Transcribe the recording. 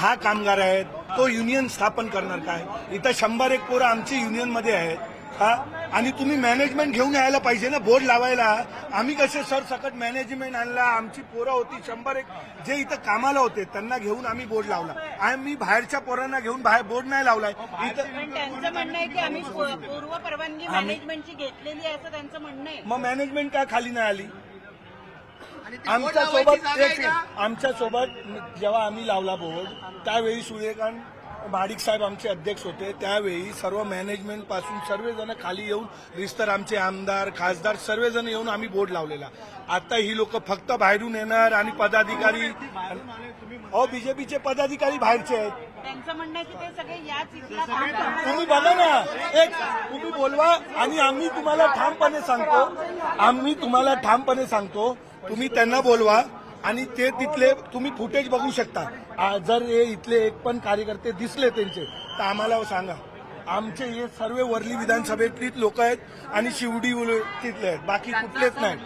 10 कामगार आहेत, तो युनियन स्थापन करणार काय? इथं 101 पोरं आमची युनियनमध्ये आहेत हा, आणि तुम्ही मॅनेजमेंट घेऊन यायला पाहिजे ना बोर्ड लावायला. आम्ही कसे सरसकट मॅनेजमेंट आणला, आमची पोरं होती 101 जे इथं कामाला होते त्यांना घेऊन आम्ही बोर्ड लावला. आम्ही बाहेरच्या पोरांना घेऊन बाहेर बोर्ड नाही लावलाय इथं. पण त्यांचं म्हणणं आहे की आम्ही पूर्व परवानगी मॅनेजमेंटची घेतलेली आहे असं त्यांचं म्हणणं आहे. मग मॅनेजमेंट का खाली नाही आली? आमच्यासोबत जेव्हा आम्ही लावला बोर्ड त्यावेळी सूर्यकांत महाडिक साहेब आमचे अध्यक्ष होते. त्यावेळी सर्व मॅनेजमेंट पासून सर्वजण खाली येऊन रिस्तर आमचे आमदार खासदार सर्वजण येऊन आम्ही बोर्ड लावलेला. आता ही लोक फक्त बाहेरून येणार आणि पदाधिकारी बीजेपीचे पदाधिकारी बाहेरचे आहेत. त्यांचं म्हणणं आहे की ते सगळे याच इथला काम करतात. तुम्ही बघा ना, एक तुम्ही बोलवा आणि आम्ही तुम्हाला ठामपणे सांगतो तुम्ही त्यांना बोलवा आणि ते तिथले तुम्ही फुटेज बघू शकता. जर हे इथले एक पण कार्यकर्ते दिसले त्यांचे तर आम्हाला सांगा. आमचे हे सर्व वर्ली विधानसभेतलीच लोक आहेत आणि शिवडी तिथले आहेत, बाकी कुठलेच नाही.